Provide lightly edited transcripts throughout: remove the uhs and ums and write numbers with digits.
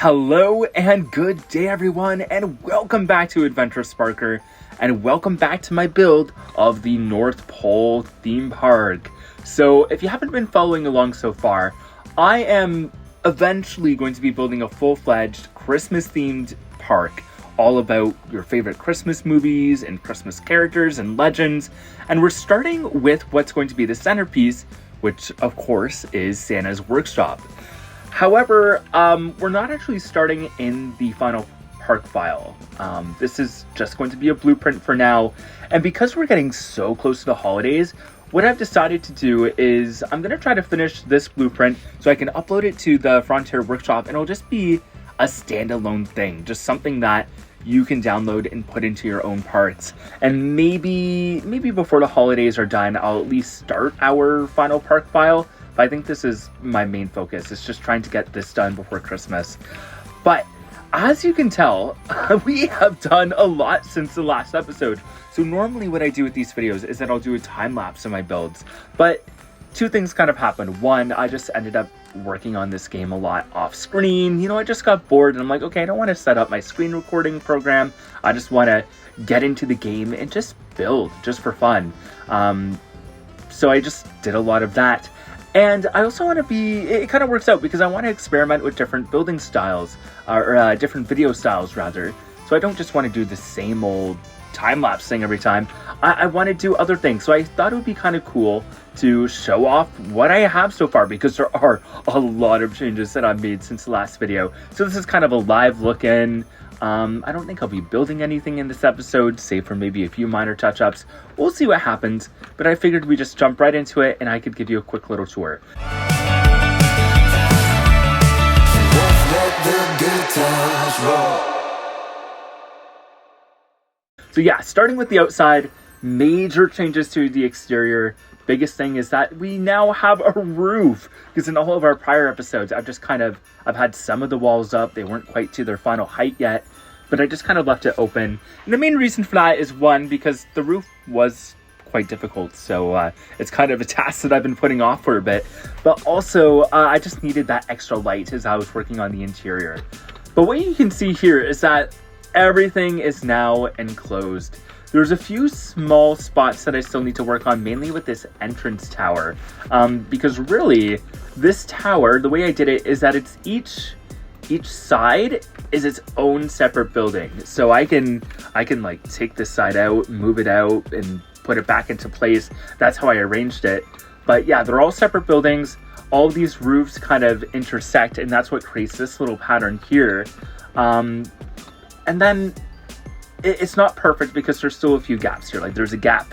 Hello and good day everyone, and welcome back to Adventure Sparker, and welcome back to my build of the North Pole theme park. So if you haven't been following along so far, I am eventually going to be building a full-fledged Christmas themed park all about your favorite Christmas movies and Christmas characters and legends. And we're starting with what's going to be the centerpiece, which of course is Santa's workshop. However, we're not actually starting in the final park file. This is just going to be a blueprint for now. And because we're getting so close to the holidays, what I've decided to do is I'm going to try to finish this blueprint so I can upload it to the Frontier Workshop, and it'll just be a standalone thing, just something that you can download and put into your own parts. And maybe before the holidays are done, I'll at least start our final park file. But I think this is my main focus. It's just trying to get this done before Christmas. But as you can tell, we have done a lot since the last episode. So normally what I do with these videos is that I'll do a time lapse of my builds. But two things kind of happened. One, I just ended up working on this game a lot off screen. You know, I just got bored and I'm like, okay, I don't want to set up my screen recording program. I just want to get into the game and just build just for fun. So I just did a lot of that. And I also want to it kind of works out because I want to experiment with different building styles, or different video styles rather. So I don't just want to do the same old time-lapse thing every time. I want to do other things. So I thought it would be kind of cool to show off what I have so far, because there are a lot of changes that I've made since the last video. So this is kind of a live look in. I don't think I'll be building anything in this episode, save for maybe a few minor touch-ups. We'll see what happens, but I figured we just jump right into it and I could give you a quick little tour. So yeah, starting with the outside, major changes to the exterior. Biggest thing is that we now have a roof, because in all of our prior episodes, I've had some of the walls up. They weren't quite to their final height yet, but I just kind of left it open. And the main reason for that is, one, because the roof was quite difficult. So it's kind of a task that I've been putting off for a bit, but also I just needed that extra light as I was working on the interior. But what you can see here is that everything is now enclosed. There's a few small spots that I still need to work on, mainly with this entrance tower. Because really, this tower, the way I did it is that it's each side is its own separate building. So I can like take this side out, move it out, and put it back into place. That's how I arranged it. But yeah, they're all separate buildings. All of these roofs kind of intersect, and that's what creates this little pattern here. And then it's not perfect because there's still a few gaps here. Like there's a gap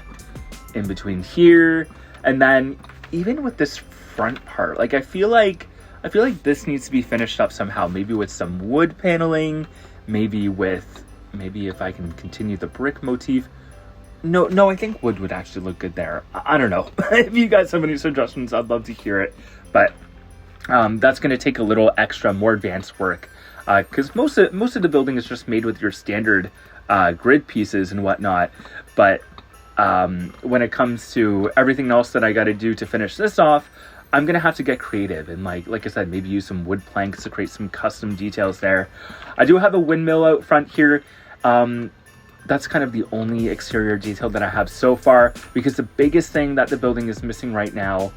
in between here, and then even with this front part, like I feel like this needs to be finished up somehow. Maybe with some wood paneling, maybe if I can continue the brick motif. No, I think wood would actually look good there. I don't know. If you guys have any suggestions, I'd love to hear it. But that's going to take a little extra, more advanced work, because most of the building is just made with your standard grid pieces and whatnot. But when it comes to everything else that I got to do to finish this off, I'm gonna have to get creative and like I said, maybe use some wood planks to create some custom details there. I do have a windmill out front here. That's kind of the only exterior detail that I have so far, because the biggest thing that the building is missing right now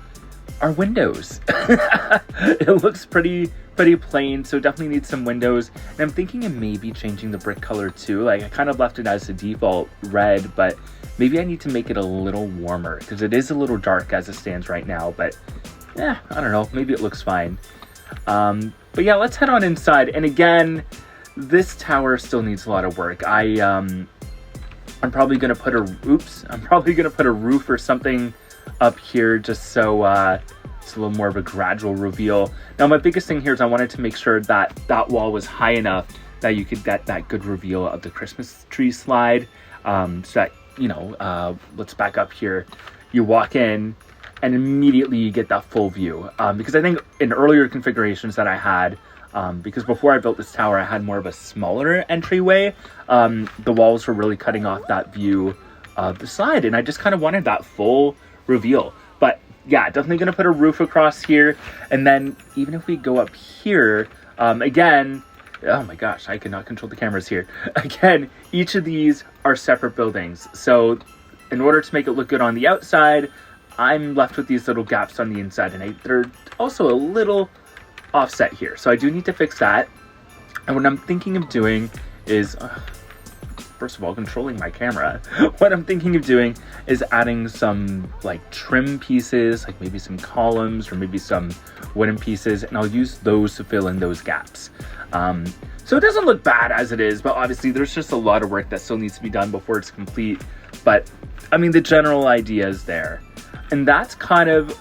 are windows. It looks pretty plain, so definitely needs some windows. And I'm thinking of maybe changing the brick color too. Like I kind of left it as the default red, but maybe I need to make it a little warmer because it is a little dark as it stands right now. But yeah, I don't know, maybe it looks fine. But yeah, let's head on inside. And again, this tower still needs a lot of work. I'm probably gonna put a roof or something up here just so it's a little more of a gradual reveal. Now my biggest thing here is I wanted to make sure that that wall was high enough that you could get that good reveal of the Christmas tree slide. So that, you know, let's back up here. You walk in and immediately you get that full view. Because I think in earlier configurations that I had, because before I built this tower, I had more of a smaller entryway. The walls were really cutting off that view of the slide, and I just kind of wanted that full reveal. But yeah, definitely gonna put a roof across here. And then even if we go up here, again, oh my gosh, I cannot control the cameras here. Again, each of these are separate buildings. So in order to make it look good on the outside, I'm left with these little gaps on the inside, and they're also a little offset here. So I do need to fix that. And what I'm thinking of doing is, first of all, controlling my camera. What I'm thinking of doing is adding some like trim pieces, like maybe some columns or maybe some wooden pieces, and I'll use those to fill in those gaps. So it doesn't look bad as it is, but obviously there's just a lot of work that still needs to be done before it's complete. But I mean, the general idea is there. And that's kind of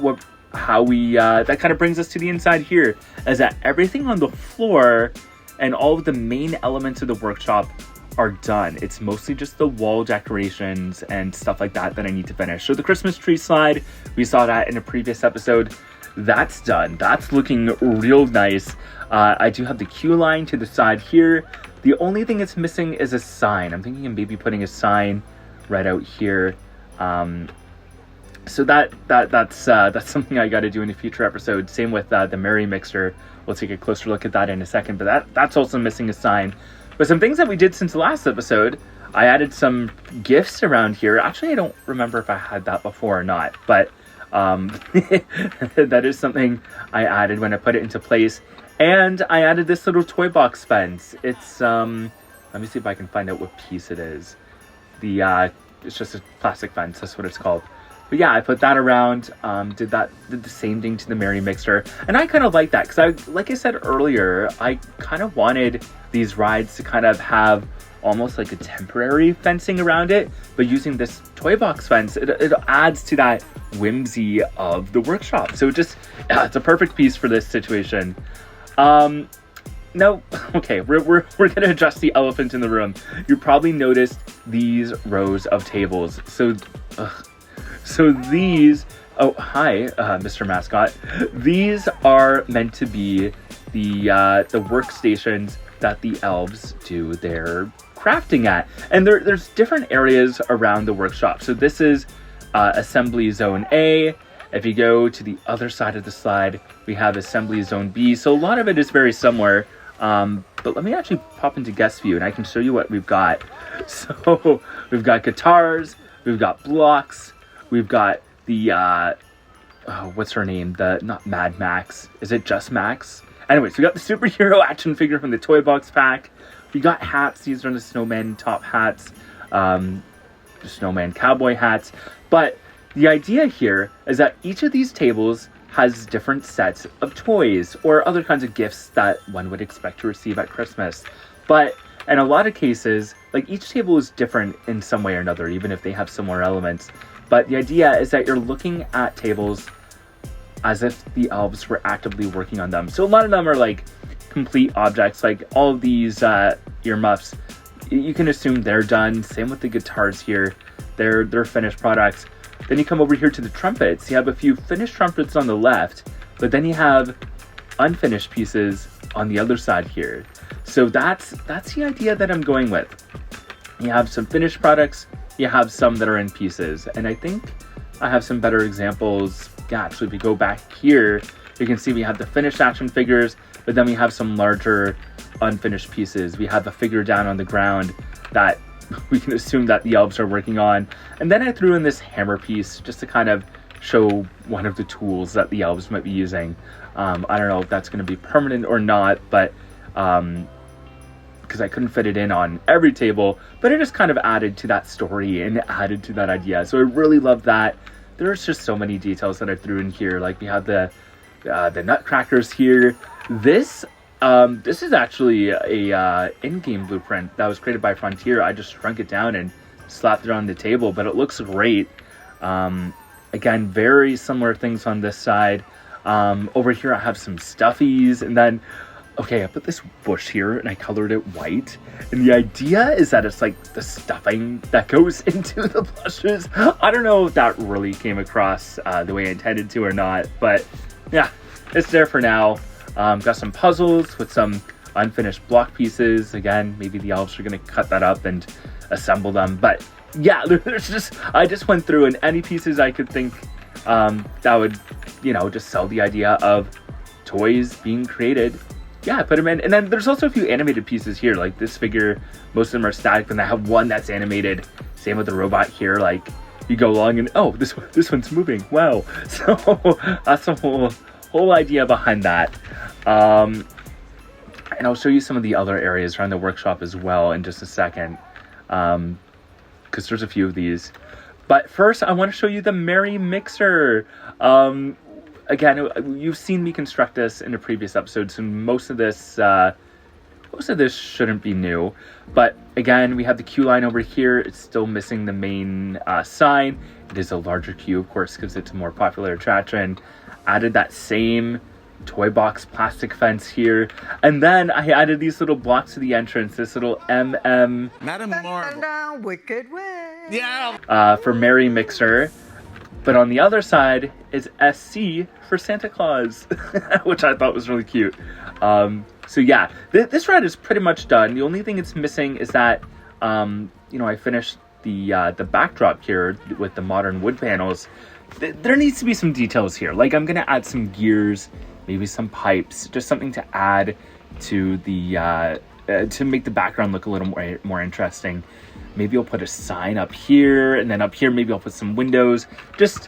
how we, that kind of brings us to the inside here, is that everything on the floor and all of the main elements of the workshop are done. It's mostly just the wall decorations and stuff like that I need to finish. So the Christmas tree slide, we saw that in a previous episode. That's done. That's looking real nice. I do have the queue line to the side here. The only thing it's missing is a sign. I'm thinking of maybe putting a sign right out here. So that's something I got to do in a future episode. Same with the Merry Mixer. We'll take a closer look at that in a second, but that's also missing a sign. But some things that we did since the last episode, I added some gifts around here. Actually, I don't remember if I had that before or not, but that is something I added when I put it into place. And I added this little toy box fence. It's let me see if I can find out what piece it is. It's just a plastic fence. That's what it's called. But yeah, I put that around, did the same thing to the Merry Mixer. And I kind of like that because like I said earlier, I kind of wanted these rides to kind of have almost like a temporary fencing around it. But using this toy box fence, it adds to that whimsy of the workshop. So it's a perfect piece for this situation. No, okay, we're gonna address the elephant in the room. You probably noticed these rows of tables. So these, oh, hi, Mr. Mascot. These are meant to be the workstations that the elves do their crafting at. And there's different areas around the workshop. So this is Assembly Zone A. If you go to the other side of the slide, we have Assembly Zone B. So a lot of it is very similar. But let me actually pop into guest view and I can show you what we've got. So we've got guitars, we've got blocks, we've got the, what's her name? Not Mad Max. Is it just Max? Anyways, we got the superhero action figure from the toy box pack. We got hats. These are the snowman top hats, the snowman cowboy hats. But the idea here is that each of these tables has different sets of toys or other kinds of gifts that one would expect to receive at Christmas. But in a lot of cases, like each table is different in some way or another, even if they have similar elements. But the idea is that you're looking at tables as if the elves were actively working on them. So a lot of them are like complete objects, like all of these earmuffs. You can assume they're done. Same with the guitars here. They're finished products. Then you come over here to the trumpets. You have a few finished trumpets on the left, but then you have unfinished pieces on the other side here. So that's the idea that I'm going with. You have some finished products, you have some that are in pieces. And I think I have some better examples. Yeah, actually, if we go back here, you can see we have the finished action figures, but then we have some larger unfinished pieces. We have a figure down on the ground that we can assume that the elves are working on. And then I threw in this hammer piece just to kind of show one of the tools that the elves might be using. I don't know if that's going to be permanent or not, but because I couldn't fit it in on every table, but it just kind of added to that story and added to that idea. So I really love that. There's just so many details that I threw in here. Like we have the nutcrackers here. This is actually a in-game blueprint that was created by Frontier. I just shrunk it down and slapped it on the table, but it looks great. Again, very similar things on this side. Over here I have some stuffies, and then, okay, I put this bush here and I colored it white. And the idea is that it's like the stuffing that goes into the blushes. I don't know if that really came across the way I intended to or not, but yeah, it's there for now. Got some puzzles with some unfinished block pieces. Again, maybe the elves are going to cut that up and assemble them. But yeah, I just went through, and any pieces I could think that would, just sell the idea of toys being created yeah, I put them in. And then there's also a few animated pieces here, like this figure. Most of them are static, but I have one that's animated. Same with the robot here. Like you go along and oh, this one's moving. Wow. So that's the whole idea behind that. And I'll show you some of the other areas around the workshop as well in just a second, because there's a few of these. But first, I want to show you the Merry Mixer. Again, you've seen me construct this in a previous episode, so most of this shouldn't be new. But again, we have the queue line over here. It's still missing the main sign. It is a larger queue, of course, because it's a more popular attraction. Added that same toy box plastic fence here, and then I added these little blocks to the entrance. This little MM, Madam Marvel, wicked way. Yeah. For Merry Mixer. But on the other side is SC for Santa Claus, which I thought was really cute. So yeah, this ride is pretty much done. The only thing it's missing is that, I finished the backdrop here with the modern wood panels. There needs to be some details here. Like I'm gonna add some gears, maybe some pipes, just something to add to the to make the background look a little more interesting. Maybe I'll put a sign up here, and then up here maybe I'll put some windows. Just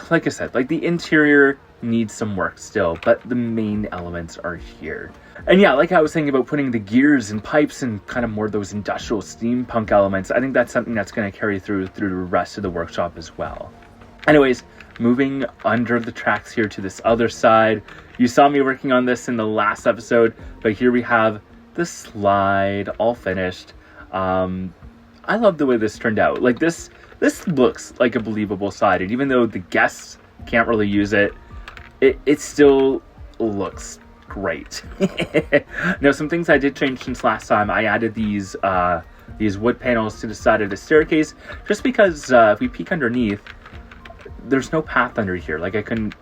like I said, like the interior needs some work still, but the main elements are here. And yeah, like I was saying about putting the gears and pipes and kind of more of those industrial steampunk elements, I think that's something that's going to carry through the rest of the workshop as well. Anyways, moving under the tracks here to this other side. You saw me working on this in the last episode, but here we have the slide all finished. I love the way this turned out. Like this looks like a believable slide, and even though the guests can't really use it, it still looks great. Now, some things I did change since last time. I added these wood panels to the side of the staircase, just because if we peek underneath, there's no path under here. Like I couldn't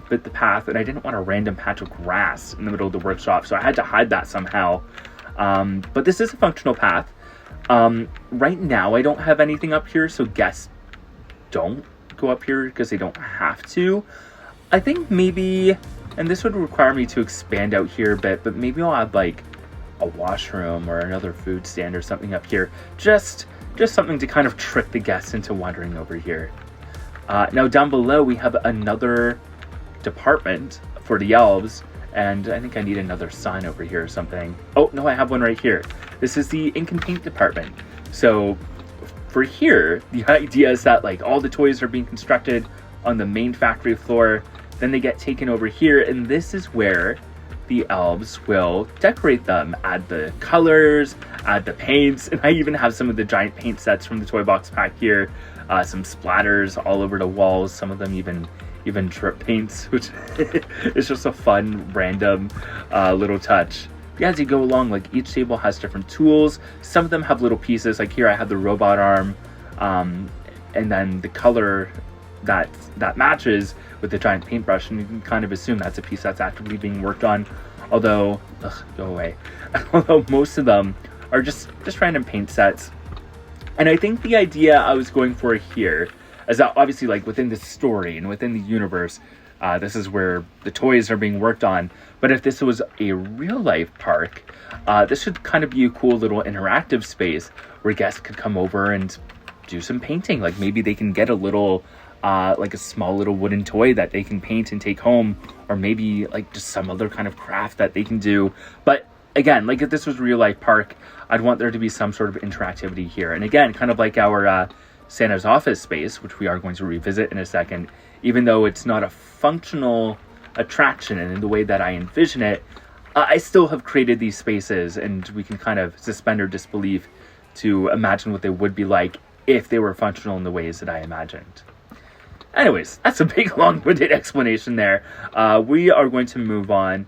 fit the path, and I didn't want a random patch of grass in the middle of the workshop, so I had to hide that somehow. But this is a functional path. Right now I don't have anything up here, so guests don't go up here because they don't have to. I think maybe, and this would require me to expand out here a bit, but maybe I'll add like a washroom or another food stand or something up here. Just something to kind of trick the guests into wandering over here. Now down below we have another department for the elves, and I think I need another sign over here or something. Oh, no, I have one right here. This is the ink and paint department. So for here, the idea is that like all the toys are being constructed on the main factory floor, then they get taken over here, and this is where the elves will decorate them, add the colors, add the paints, and I even have some of the giant paint sets from the toy box pack here, some splatters all over the walls, some of them even drip paints, which is just a fun random little touch. Yeah, as you go along, like each table has different tools. Some of them have little pieces, like here I have the robot arm, and then the color that matches with the giant paintbrush, and you can kind of assume that's a piece that's actively being worked on, although go away. Although most of them are just random paint sets. And I think the idea I was going for here is that obviously, like within the story and within the universe, this is where the toys are being worked on. But if this was a real life park, this should kind of be a cool little interactive space where guests could come over and do some painting. Like maybe they can get a little, like a small little wooden toy that they can paint and take home, or maybe like just some other kind of craft that they can do. But again, like if this was a real life park, I'd want there to be some sort of interactivity here. And again, kind of like our Santa's office space, which we are going to revisit in a second, even though it's not a functional attraction and in the way that I envision it, I still have created these spaces, and we can kind of suspend our disbelief to imagine what they would be like if they were functional in the ways that I imagined. Anyways, that's a big long-winded explanation there. We are going to move on,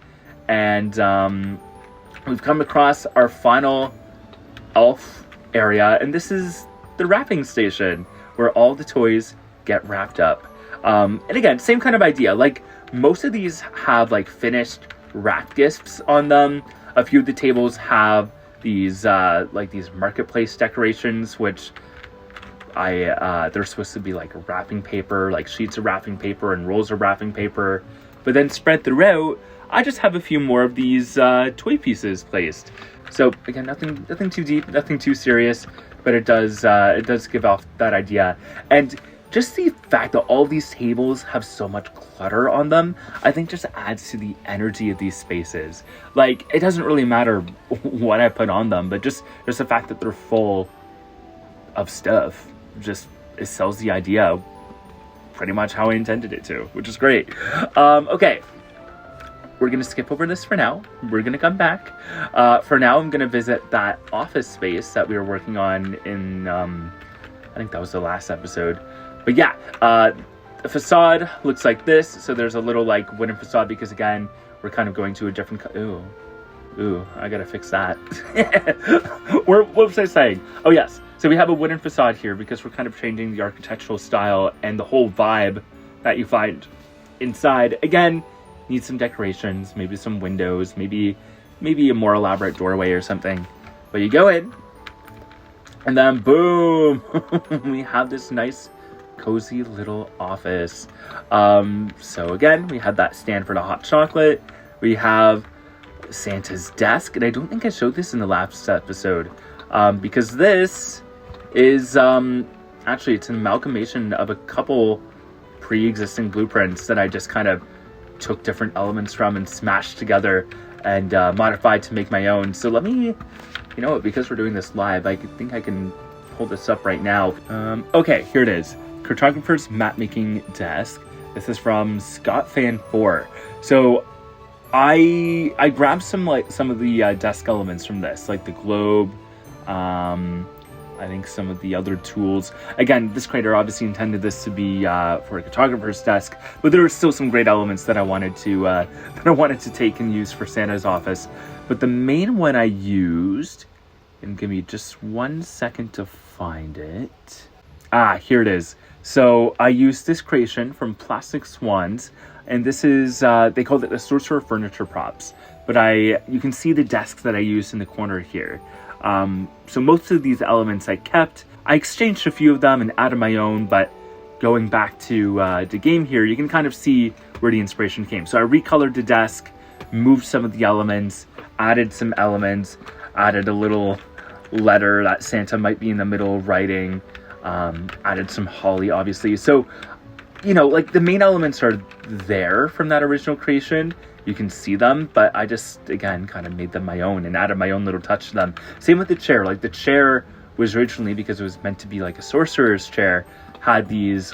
and we've come across our final elf area, and this is the wrapping station where all the toys get wrapped up. And again, same kind of idea. Like most of these have like finished wrap gifts on them. A few of the tables have these like these marketplace decorations, which they're supposed to be like wrapping paper, like sheets of wrapping paper and rolls of wrapping paper. But then spread throughout, I just have a few more of these toy pieces placed. So again, nothing too deep, nothing too serious, but it does give off that idea. And just the fact that all these tables have so much clutter on them, I think just adds to the energy of these spaces. Like, it doesn't really matter what I put on them, but just the fact that they're full of stuff, just it sells the idea pretty much how I intended it to, which is great. Okay, we're gonna skip over this for now. We're gonna come back. For now, I'm gonna visit that office space that we were working on in, I think that was the last episode. But yeah, the facade looks like this. So there's a little like wooden facade because again, we're kind of going to a different, ooh, I gotta fix that. What was I saying? Oh yes, so we have a wooden facade here because we're kind of changing the architectural style and the whole vibe that you find inside. Again, need some decorations, maybe some windows, maybe a more elaborate doorway or something. But you go in, and then boom, we have this nice cozy little office. So again, we have that stand for the hot chocolate. We have Santa's desk, and I don't think I showed this in the last episode, because this is actually it's an amalgamation of a couple pre-existing blueprints that I just kind of took different elements from and smashed together and modified to make my own. So let me, you know what, because we're doing this live, I think I can pull this up right now. Okay, here it is. Cartographer's map making desk. This is from Scott Fan 4. So I grabbed some of the desk elements from this, like the globe, I think some of the other tools. Again, this creator obviously intended this to be for a cartographer's desk, but there were still some great elements that I wanted to take and use for Santa's office. But the main one I used, and give me just 1 second to find it. Here it is. So I used this creation from Plastic Swans, and this is, they called it the Sorcerer Furniture Props. But you can see the desks that I used in the corner here. So most of these elements I kept. I exchanged a few of them and added my own, but going back to the game here, you can kind of see where the inspiration came. So I recolored the desk, moved some of the elements, added some elements, added a little letter that Santa might be in the middle writing, added some holly, obviously. So, you know, like the main elements are there from that original creation. You can see them, but I just, again, kind of made them my own and added my own little touch to them. Same with the chair. Like the chair was originally, because it was meant to be like a sorcerer's chair, had these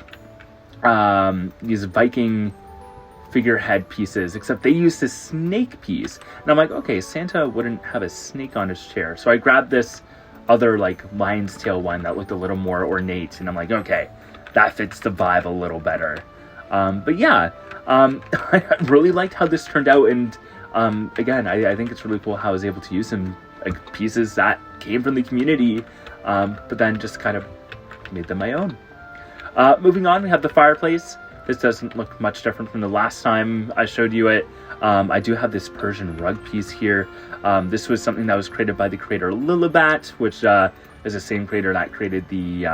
Viking figurehead pieces, except they used this snake piece. And I'm like, okay, Santa wouldn't have a snake on his chair. So I grabbed this other like lion's tail one that looked a little more ornate, and I'm like, okay, that fits the vibe a little better. But yeah, I really liked how this turned out, and again, I think it's really cool how I was able to use some like pieces that came from the community, but then just kind of made them my own. Moving on, we have the fireplace. This doesn't look much different from the last time I showed you it. I do have this Persian rug piece here. This was something that was created by the creator Lilibat, which is the same creator that created the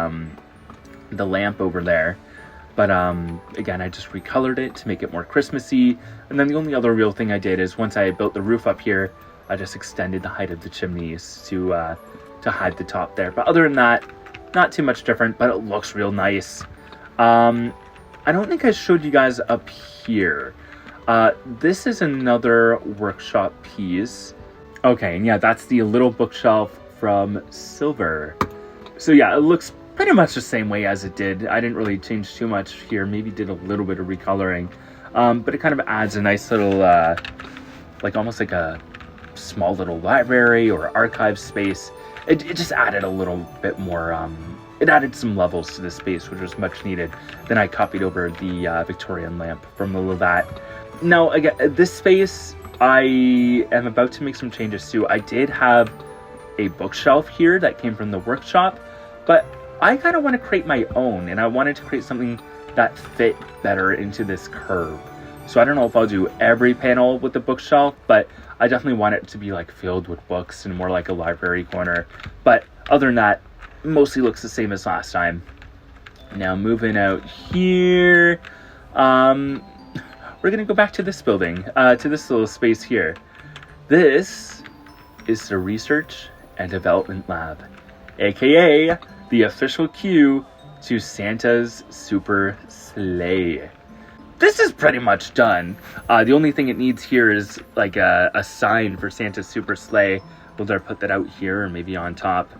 lamp over there. But again, I just recolored it to make it more Christmassy. And then the only other real thing I did is once I built the roof up here, I just extended the height of the chimneys to hide the top there. But other than that, not too much different, but it looks real nice. I don't think I showed you guys up here. This is another workshop piece. Okay, and yeah, that's the little bookshelf from Silver. So yeah, it looks pretty much the same way as it did. I didn't really change too much here. Maybe did a little bit of recoloring. But it kind of adds a nice little, like almost like a small little library or archive space. It just added a little bit more, it added some levels to the space, which was much needed. Then I copied over the Victorian lamp from Lilibat. Now, again, this space, I am about to make some changes to. I did have a bookshelf here that came from the workshop, but I kind of want to create my own, and I wanted to create something that fit better into this curve. So I don't know if I'll do every panel with the bookshelf, but I definitely want it to be like filled with books and more like a library corner. But other than that, mostly looks the same as last time. Now moving out here, we're we're going to go back to this building, to this little space here. This is the Research and Development Lab, aka the official queue to Santa's Super Sleigh. This is pretty much done. The only thing it needs here is like a sign for Santa's Super Sleigh. We'll either put that out here or maybe on top.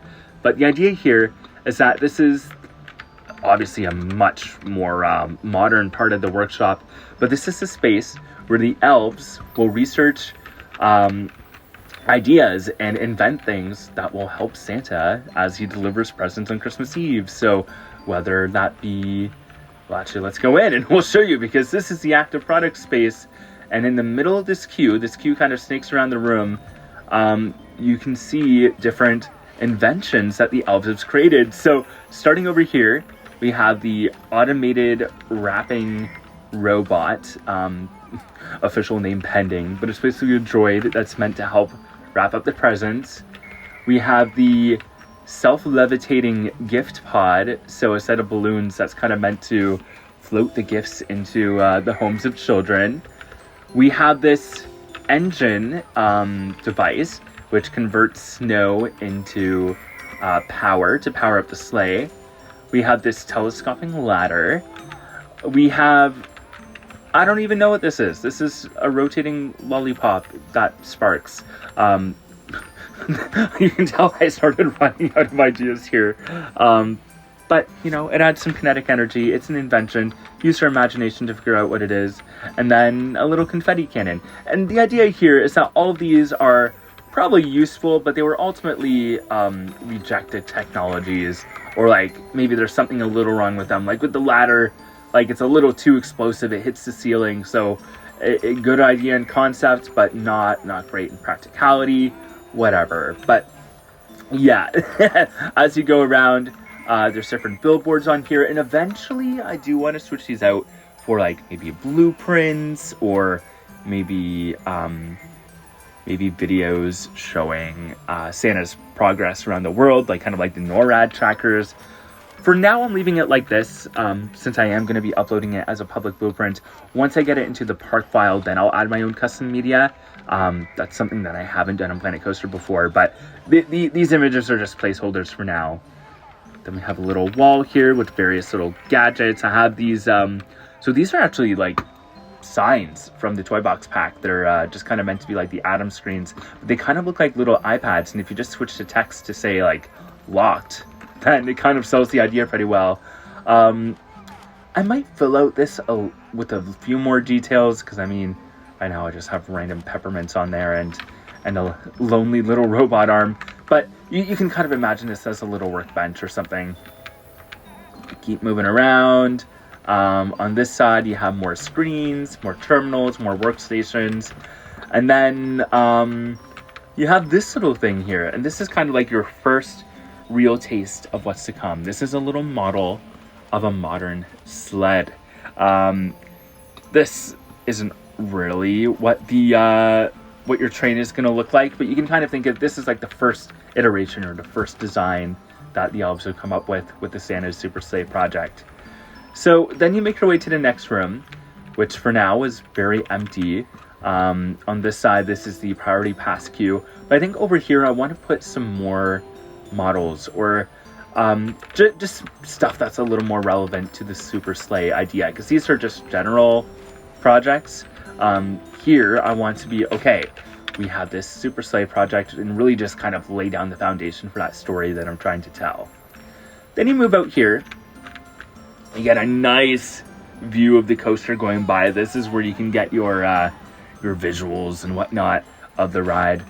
But the idea here is that this is obviously a much more modern part of the workshop, but this is a space where the elves will research ideas and invent things that will help Santa as he delivers presents on Christmas Eve. So whether that be, well, actually, let's go in and we'll show you, because this is the active product space, and in the middle of this queue kind of snakes around the room. You can see different inventions that the elves have created. So starting over here, we have the automated wrapping robot, official name pending, but it's basically a droid that's meant to help wrap up the presents. We have the self-levitating gift pod, so a set of balloons that's kind of meant to float the gifts into the homes of children. We have this engine device, which converts snow into power to power up the sleigh. We have this telescoping ladder. We have, I don't even know what this is. This is a rotating lollipop that sparks. You can tell I started running out of ideas here. But, you know, it adds some kinetic energy. It's an invention. Use your imagination to figure out what it is. And then a little confetti cannon. And the idea here is that all of these are probably useful, but they were ultimately rejected technologies. Or, like, maybe there's something a little wrong with them. Like with the ladder, like, it's a little too explosive. It hits the ceiling. So, a good idea in concept, but not great in practicality. Whatever. But, yeah. As you go around, there's different billboards on here, and eventually I do want to switch these out for like maybe blueprints or maybe videos showing Santa's progress around the world, like kind of like the NORAD trackers. For now, I'm leaving it like this, since I am going to be uploading it as a public blueprint. Once I get it into the park file, then I'll add my own custom media. That's something that I haven't done on Planet Coaster before, but these images are just placeholders for now. Then we have a little wall here with various little gadgets. I have these, so these are actually like signs from the Toy Box pack. They're just kind of meant to be like the Atom screens, but they kind of look like little iPads. And if you just switch the text to say like locked, then it kind of sells the idea pretty well. I might fill out this with a few more details, because I mean, right now I just have random peppermints on there and a lonely little robot arm. But you can kind of imagine this as a little workbench or something. Keep moving around. On this side, you have more screens, more terminals, more workstations. And then you have this little thing here. And this is kind of like your first real taste of what's to come. This is a little model of a modern sled. This isn't really what the what your train is going to look like, but you can kind of think of this as like the first iteration or the first design that the elves have come up with the Santa's Super Sleigh project. So then you make your way to the next room, which for now is very empty. On this side, this is the priority pass queue, but I think over here I want to put some more models or just stuff that's a little more relevant to the Super Sleigh idea, because these are just general projects. Here I want to be, okay, we have this Super Sleigh project, and really just kind of lay down the foundation for that story that I'm trying to tell. Then you move out here, you get a nice view of the coaster going by. This is where you can get your visuals and whatnot of the ride.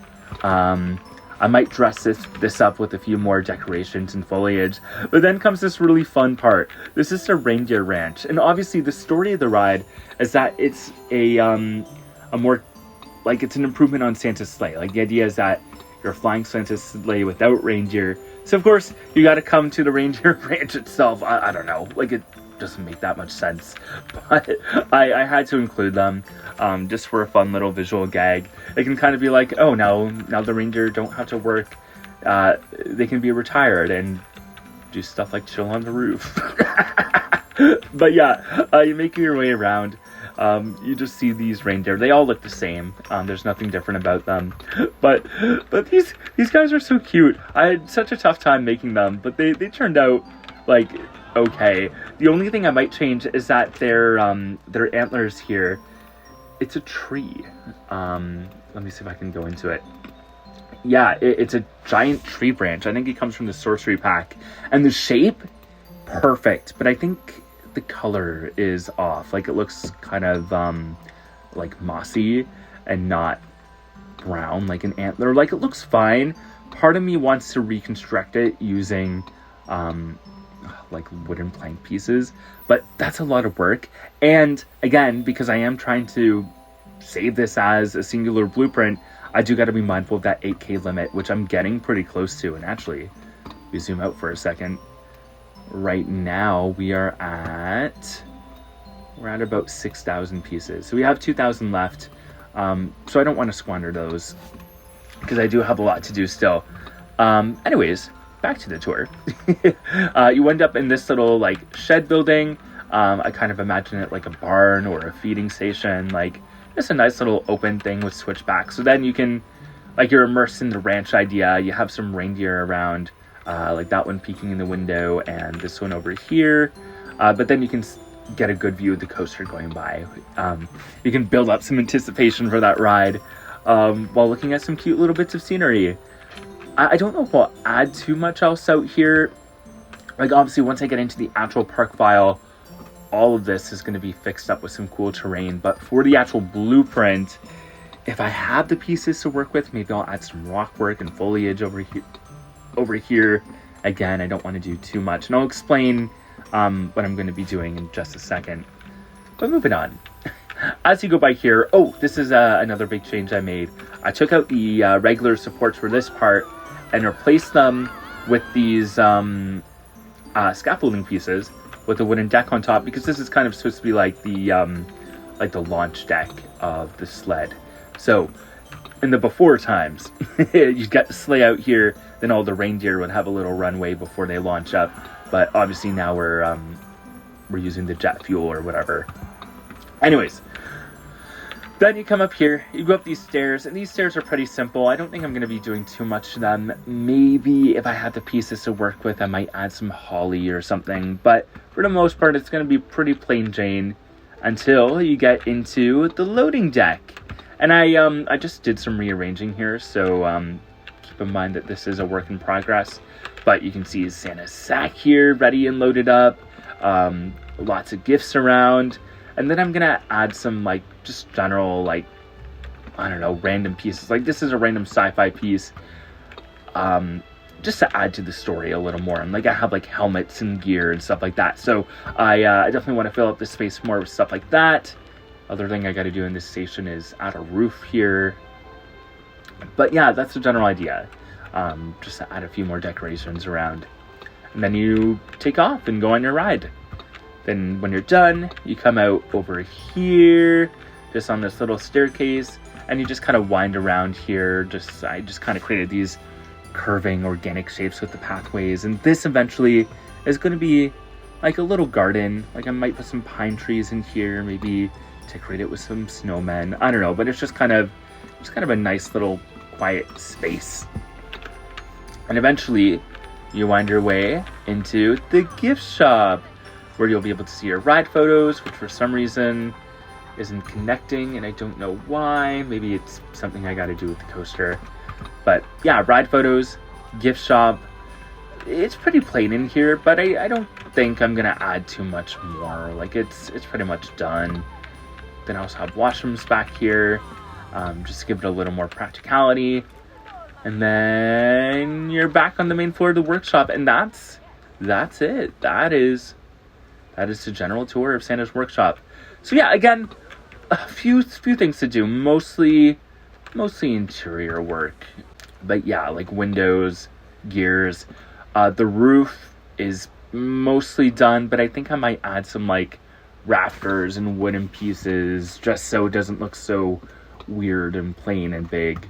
I might dress this up with a few more decorations and foliage, but then comes this really fun part. This is the reindeer ranch, and obviously the story of the ride is that it's a more, like, it's an improvement on Santa's sleigh. Like, the idea is that you're flying Santa's sleigh without reindeer. So of course you got to come to the reindeer ranch itself. I don't know, like, it doesn't make that much sense, but I had to include them just for a fun little visual gag. It can kind of be like, oh, now the reindeer don't have to work. They can be retired and do stuff like chill on the roof. But yeah, you're making your way around. You just see these reindeer. They all look the same. There's nothing different about them. But these guys are so cute. I had such a tough time making them, but they turned out like okay. The only thing I might change is that their antlers here, it's a tree. Let me see if I can go into it. Yeah, it's a giant tree branch. I think it comes from the sorcery pack. And the shape, perfect. But I think the color is off. Like, it looks kind of like mossy and not brown like an antler. Like, it looks fine. Part of me wants to reconstruct it using like wooden plank pieces. But that's a lot of work. And again, because I am trying to save this as a singular blueprint, I do got to be mindful of that 8K limit, which I'm getting pretty close to. And actually, if we zoom out for a second, right now we're at about 6,000 pieces. So we have 2,000 left. So I don't want to squander those because I do have a lot to do still. Anyways, back to the tour. You end up in this little like shed building. I kind of imagine it like a barn or a feeding station, like just a nice little open thing with switchbacks. So then you can, like, you're immersed in the ranch idea. You have some reindeer around, like that one peeking in the window and this one over here. But then you can get a good view of the coaster going by. You can build up some anticipation for that ride while looking at some cute little bits of scenery. I don't know if I'll add too much else out here. Like, obviously, once I get into the actual park file, all of this is going to be fixed up with some cool terrain. But for the actual blueprint, if I have the pieces to work with, maybe I'll add some rock work and foliage over here. Again, I don't want to do too much. And I'll explain what I'm going to be doing in just a second. But moving on. As you go by here, oh, this is another big change I made. I took out the regular supports for this part and replaced them with these scaffolding pieces with a wooden deck on top, because this is kind of supposed to be like the launch deck of the sled. So in the before times, you'd get the sleigh out here, then all the reindeer would have a little runway before they launch up. But obviously now we're using the jet fuel or whatever. Anyways, then you come up here, you go up these stairs, and these stairs are pretty simple. I don't think I'm going to be doing too much to them. Maybe if I had the pieces to work with, I might add some holly or something. But for the most part, it's going to be pretty plain Jane until you get into the loading deck. And I just did some rearranging here, so keep in mind that this is a work in progress. But you can see Santa's sack here, ready and loaded up. Lots of gifts around. And then I'm going to add some, like, just general, like, I don't know, random pieces. Like, this is a random sci-fi piece, just to add to the story a little more. And, like, I have, like, helmets and gear and stuff like that. So I definitely want to fill up the space more with stuff like that. Other thing I got to do in this station is add a roof here. But, yeah, that's the general idea. Just to add a few more decorations around. And then you take off and go on your ride. Then when you're done, you come out over here, just on this little staircase, and you just kind of wind around here. I just kind of created these curving organic shapes with the pathways, and this eventually is going to be like a little garden. Like, I might put some pine trees in here, maybe decorate it with some snowmen. I don't know, but it's just kind of a nice little quiet space. And eventually, you wind your way into the gift shop, where you'll be able to see your ride photos, which for some reason isn't connecting, and I don't know why. Maybe it's something I got to do with the coaster. But yeah, ride photos, gift shop. It's pretty plain in here, but I don't think I'm gonna add too much more. Like, it's pretty much done. Then I also have washrooms back here, just to give it a little more practicality. And then you're back on the main floor of the workshop, and that's it. That is the general tour of Santa's workshop. So yeah, again, a few things to do, mostly interior work. But yeah, like windows, gears. The roof is mostly done, but I think I might add some like rafters and wooden pieces just so it doesn't look so weird and plain and big.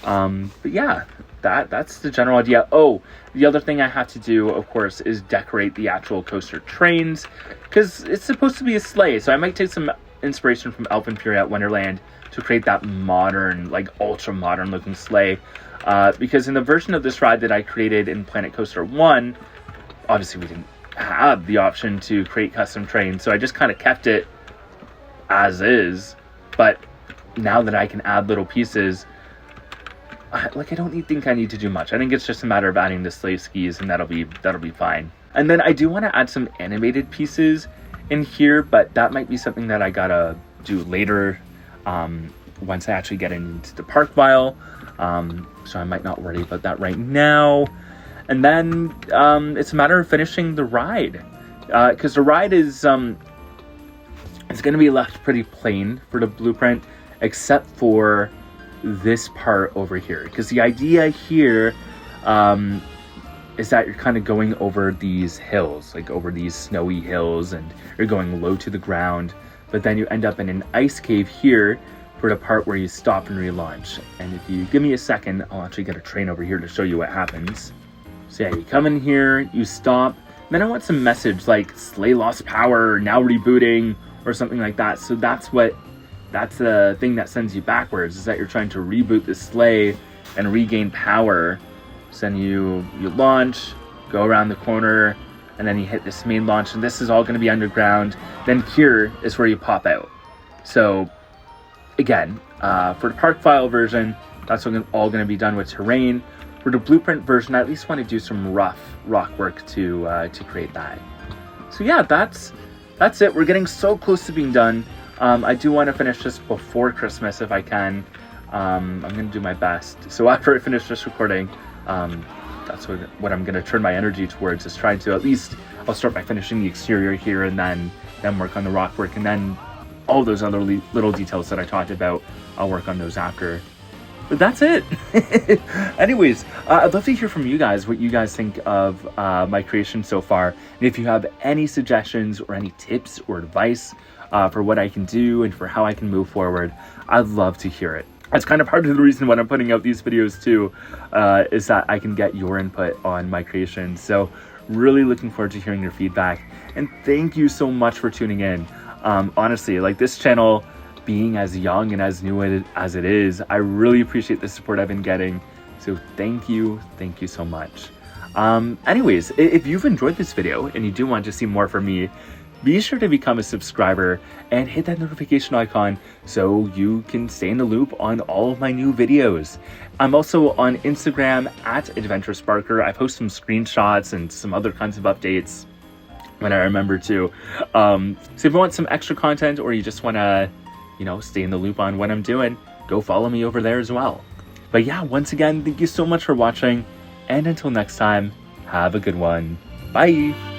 But yeah, that's the general idea. Oh, the other thing I have to do, of course, is decorate the actual coaster trains, because it's supposed to be a sleigh, so I might take some inspiration from Elf and Fury at Wonderland to create that modern, like ultra modern looking sleigh. Because in the version of this ride that I created in Planet Coaster 1, obviously we didn't have the option to create custom trains, so I just kind of kept it as is. But now that I can add little pieces, I don't think I need to do much. I think it's just a matter of adding the sleigh skis, and that'll be fine. And then I do want to add some animated pieces in here, but that might be something that I gotta do later, once I actually get into the park file. So I might not worry about that right now. And then it's a matter of finishing the ride, because the ride is it's going to be left pretty plain for the blueprint, except for this part over here. Because the idea here is that you're kind of going over these hills, like over these snowy hills, and you're going low to the ground, but then you end up in an ice cave here for the part where you stop and relaunch. And if you give me a second, I'll actually get a train over here to show you what happens. So yeah, you come in here, you stop, then I want some message like Sleigh lost power, now rebooting, or something like that. So that's the thing that sends you backwards, is that you're trying to reboot the sleigh and regain power. So then you launch, go around the corner, and then you hit this main launch, and this is all going to be underground. Then here is where you pop out. So again, for the park file version, that's all going to be done with terrain. For the blueprint version, I at least want to do some rough rock work to create that. So yeah, that's it. We're getting so close to being done. I do want to finish this before Christmas if I can. I'm going to do my best. So after I finish this recording, that's what I'm going to turn my energy towards, is trying to at least, I'll start by finishing the exterior here, and then work on the rock work, and then all those other little details that I talked about, I'll work on those after. But that's it. Anyways, I'd love to hear from you guys, what you guys think of my creation so far. And if you have any suggestions or any tips or advice for what I can do and for how I can move forward, I'd love to hear it. That's kind of part of the reason why I'm putting out these videos too, is that I can get your input on my creation. So really looking forward to hearing your feedback. And thank you so much for tuning in. Honestly, like, this channel being as young and as new as it is, I really appreciate the support I've been getting. So thank you so much. Anyways, if you've enjoyed this video and you do want to see more from me, be sure to become a subscriber and hit that notification icon so you can stay in the loop on all of my new videos. I'm also on Instagram at AdventureSparker. I post some screenshots and some other kinds of updates when I remember to. So if you want some extra content, or you just want to, stay in the loop on what I'm doing, go follow me over there as well. But yeah, once again, thank you so much for watching, and until next time, have a good one. Bye!